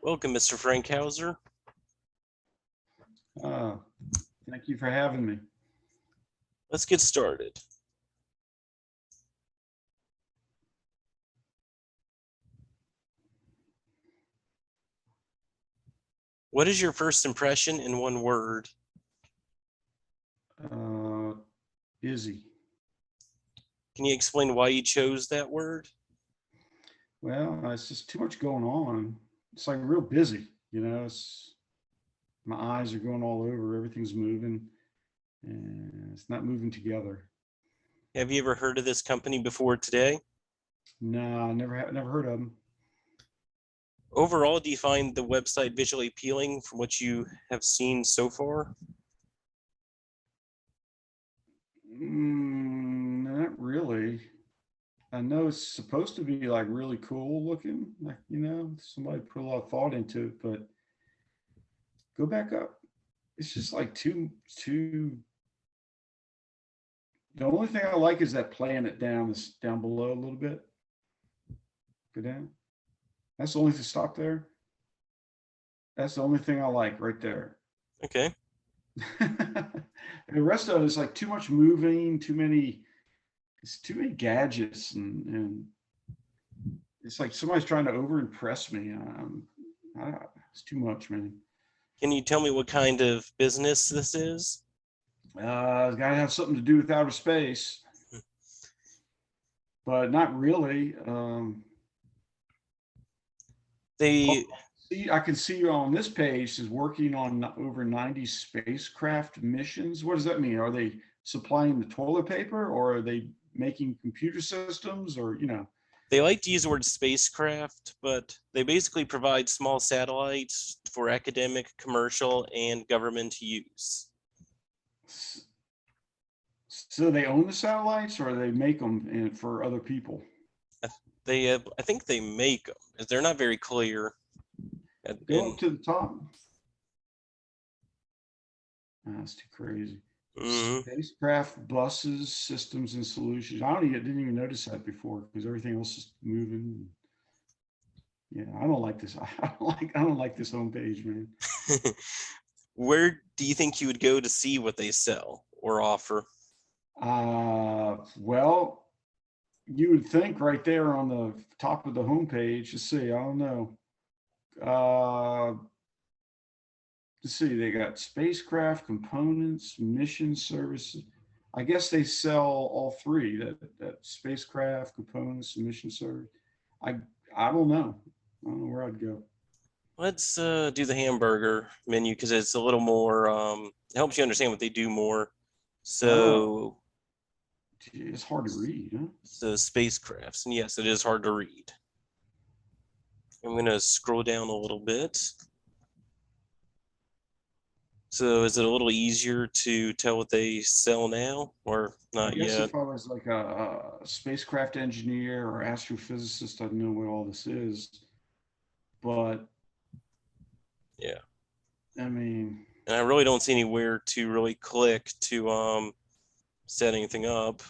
Welcome, Mr. Frankhauser. Thank you for having me. Let's get started. What is your first impression in one word? Busy. Can you explain why you chose that word? Well, it's just too much going on. It's like real busy, my eyes are going all over, everything's moving, and it's not moving together. Have you ever heard of this company before today? No, I never heard of them. Overall, do you find the website visually appealing from what you have seen so far? Not really. I know it's supposed to be like really cool looking, like, somebody put a lot of thought into it, but go back up. It's just like too. The only thing I like is that playing it down below a little bit. Go down. That's the only thing. Stop there. That's the only thing I like right there. Okay. The rest of it is like too much moving, it's too many gadgets, and it's like somebody's trying to over impress me. It's too much, man. Can you tell me what kind of business this is? It's got to have something to do with outer space, but not really. I can see you on this page is working on over 90 spacecraft missions. What does that mean? Are they supplying the toilet paper, or are they making computer systems, or They like to use the word spacecraft, but they basically provide small satellites for academic, commercial, and government use. So they own the satellites, or they make them for other people? I think they make them. They're not very clear. Go up to the top. That's too crazy. Spacecraft, buses, systems, and solutions. Didn't even notice that before, because everything else is moving. Yeah, I don't like this. I don't like this homepage, man. Where do you think you would go to see what they sell or offer? Well, you would think right there on the top of the homepage. Let's see. I don't know. Let's see. They got spacecraft components, mission services. I guess they sell all three. That spacecraft components, mission service. I don't know. I don't know where I'd go. Let's do the hamburger menu, because it's a little more, it helps you understand what they do more. So it's hard to read, huh? So spacecrafts, and yes, it is hard to read. I'm going to scroll down a little bit. So is it a little easier to tell what they sell now, or not yet? If I was like a spacecraft engineer or astrophysicist, I'd know what all this is. But yeah, I mean, and I really don't see anywhere to really click to set anything up.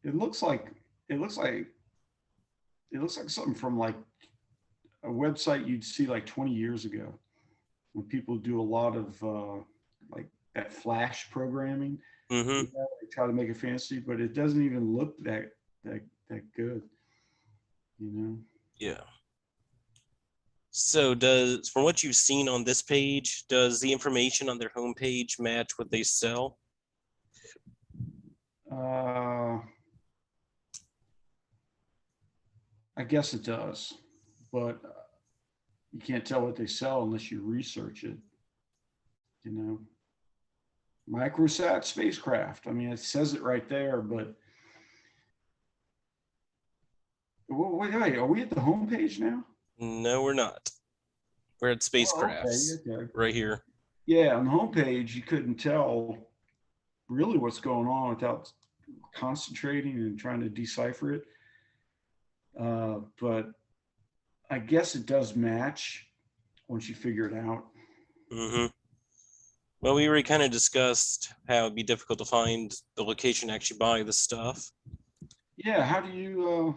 It looks like something from like a website you'd see like 20 years ago, when people do a lot of like that Flash programming. Mm-hmm. They try to make it fancy, but it doesn't even look that good. Yeah. So from what you've seen on this page, does the information on their homepage match what they sell? I guess it does, but you can't tell what they sell unless you research it. Microsat spacecraft. I mean, it says it right there, but wait, are we at the homepage now? No, we're not. We're at spacecrafts. Okay. Right here. Yeah, on the homepage, you couldn't tell really what's going on without concentrating and trying to decipher it. But I guess it does match once you figure it out. Mm-hmm. Well, we already kind of discussed how it'd be difficult to find the location to actually buy the stuff. Yeah, how do you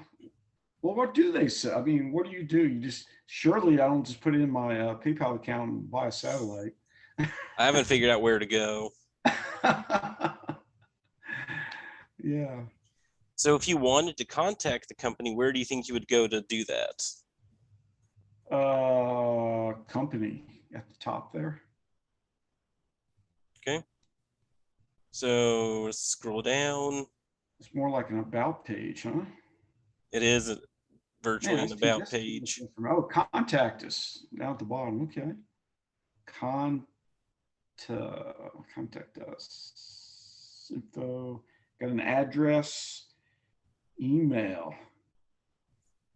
Well, what do they say? I mean, what do? You just, surely I don't just put it in my PayPal account and buy a satellite. I haven't figured out where to go. Yeah. So if you wanted to contact the company, where do you think you would go to do that? Company at the top there. Okay. So let's scroll down. It's more like an about page, huh? It is Man, virtually an about that's too much page. information. Oh, contact us down at the bottom. Okay. Con Contact us. Info. Got an address. Email.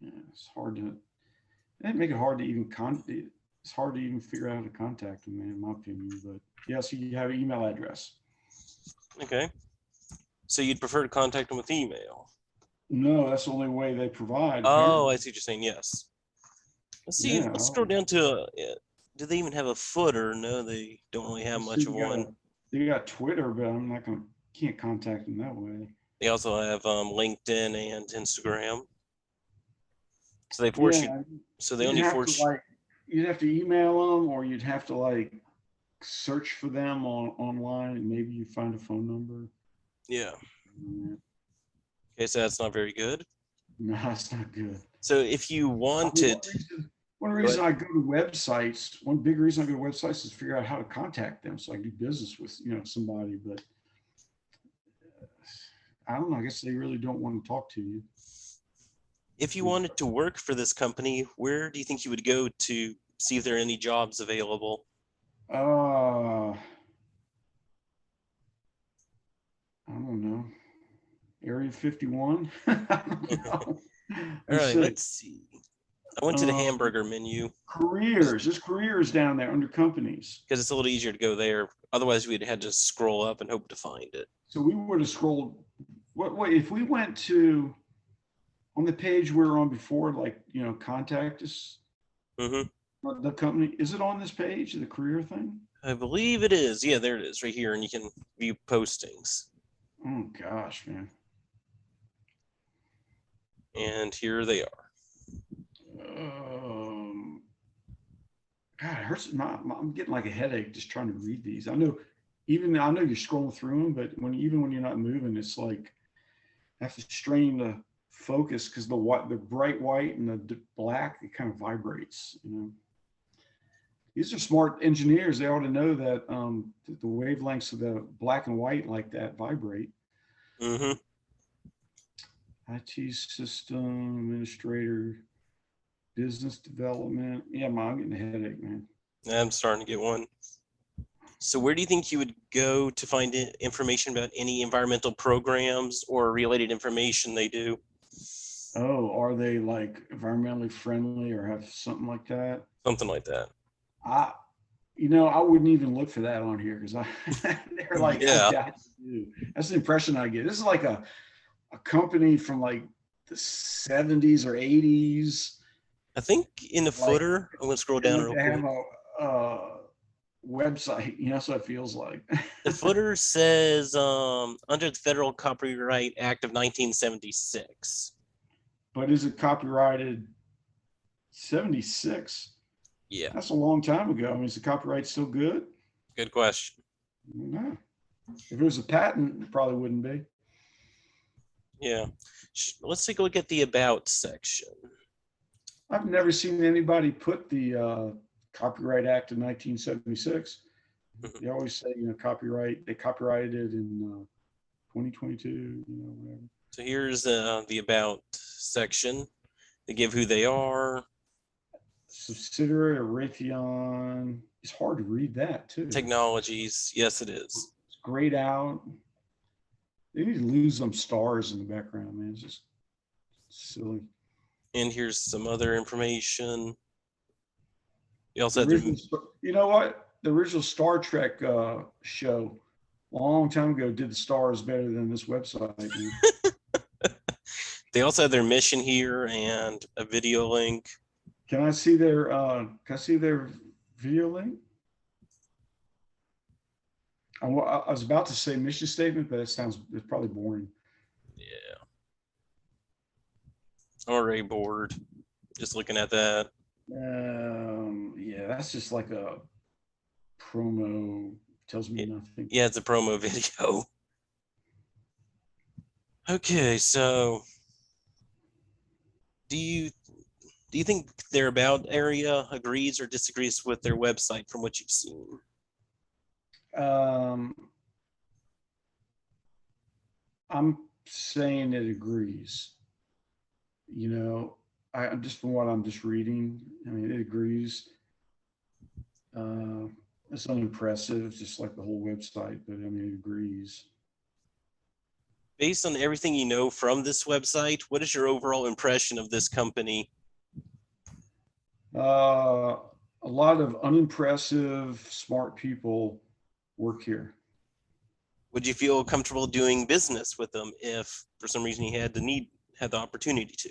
Yeah, it's hard to. It make it hard to even It's hard to even figure out how to contact them, man, in my opinion. But yes, you have an email address. Okay. So you'd prefer to contact them with email? No, that's the only way they provide. Oh, Apparently. I see what you're saying. Yes. Let's see. Yeah. Let's scroll down to. Do they even have a footer? No, they don't really have Let's see. much of one. They got Twitter, but I'm not gonna. Can't contact them that way. They also have LinkedIn and Instagram. So they force you. Yeah, So they you'd only have to force. you'd have to email them, or you'd have to search for them online, and maybe you find a phone number. Yeah. Yeah. Okay, so that's not very good. No, that's not good. So if you I mean, wanted, one go ahead. reason I go to websites, one big reason I go to websites is to figure out how to contact them so I can do business with, somebody. But I don't know. I guess they really don't want to talk to you. If you wanted to work for this company, where do you think you would go to see if there are any jobs available? I don't know. Area 51. I don't know. All Let's right, see. let's see. I went to the hamburger menu Careers. There's careers down there under companies. because it's a little easier to go there. Otherwise, we'd had to scroll up and hope to find it. So we would have scrolled. What if we went to on the page we were on before, contact us, Mm-hmm. the company? Is it on this page, the career thing? I believe it is. Yeah, there it is right here. And you can view postings. Oh gosh, man. And here they are. God, it hurts. I'm getting like a headache just trying to read these. I know you're scrolling through them, but even when you're not moving, it's like I have to strain the focus because the bright white and the black, it kind of vibrates. These are smart engineers. They ought to know that the wavelengths of the black and white like that vibrate. Mm-hmm. IT system administrator, business development. Yeah, I'm getting a headache, man. I'm starting to get one. So where do you think you would go to find information about any environmental programs or related information they do? Oh, are they like environmentally friendly or have something like that? Something like that. I, I wouldn't even look for that on here because they're like, I Yeah. doubt you do. That's the impression I get. This is like a company from like the 70s or 80s. I think in the Like, footer, I'm going to scroll down real they have quick. a website, so it feels like. The footer says under the Federal Copyright Act of 1976. But is it copyrighted 76? Yeah. That's a long time ago. I mean, is the copyright still good? Good question. No. If it was a patent, it probably wouldn't be. Yeah. Let's take a look at the About section. I've never seen anybody put the Copyright Act of 1976. They always say, copyright. They copyrighted it in 2022. Whatever. So here's the About section. They give who they are. Subsidiary of Raytheon. It's hard to read that too. Technologies. Yes, it is. It's grayed out. They need to lose some stars in the background, man. It's just silly. And here's some other information. You also You know what? The original Star Trek show a long time ago did the stars better than this website. they also have their mission here and a video link. Can I see their video link? I was about to say mission statement, but it's probably boring. Yeah. Already bored. Just looking at that. Yeah, that's just like a promo. Tells me nothing. Yeah, it's a promo video. Okay, so do you think their about area agrees or disagrees with their website from what you've seen? Um, I'm saying it agrees. You know, I'm just from what I'm just reading. I mean, it agrees. Uh, it's unimpressive, just like the whole website, but I mean, it agrees. Based on everything you know from this website, what is your overall impression of this company? A lot of unimpressive, smart people work here. Would you feel comfortable doing business with them if for some reason you had the opportunity to?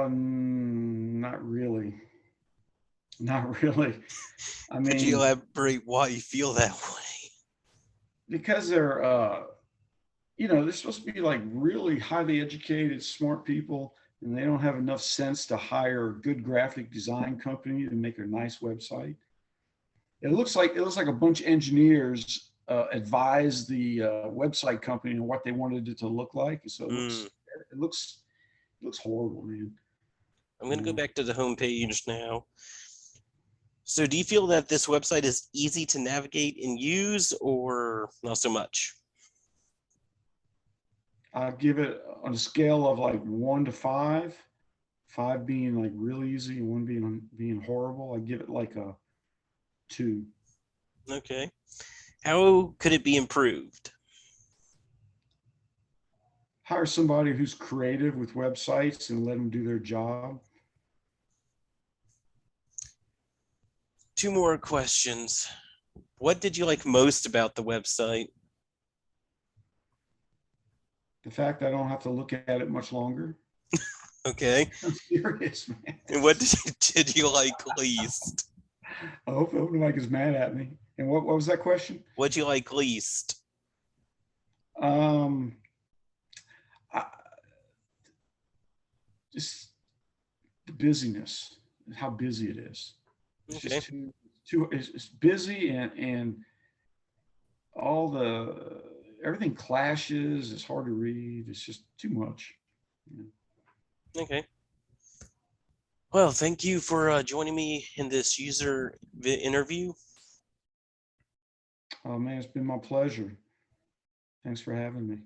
Not really. Not really. I Could you mean, elaborate why you feel that way? because they're supposed to be like really highly educated, smart people, and they don't have enough sense to hire a good graphic design company to make a nice website. It looks like a bunch of engineers advised the website company on what they wanted it to look like. So it Mm, looks it looks it looks horrible, man. I'm You going to go know, back to the homepage now. So, do you feel that this website is easy to navigate and use, or not so much? I'll give it on a scale of like 1 to 5. 5 being like really easy, and 1 being horrible. I give it like a 2. Okay. How could it be improved? Hire somebody who's creative with websites and let them do their job. Two more questions. What did you like most about the website? The fact I don't have to look at it much longer. Okay. I'm serious, man. And what did you like least? I hope nobody's mad at me. And what was that question? What'd you like least? Um, I, just the busyness, how busy it is. It's Okay. just too. It's busy, and all the everything clashes. It's hard to read. It's just too much. Yeah. Okay. Well, thank you for joining me in this user interview. Oh man, it's been my pleasure. Thanks for having me.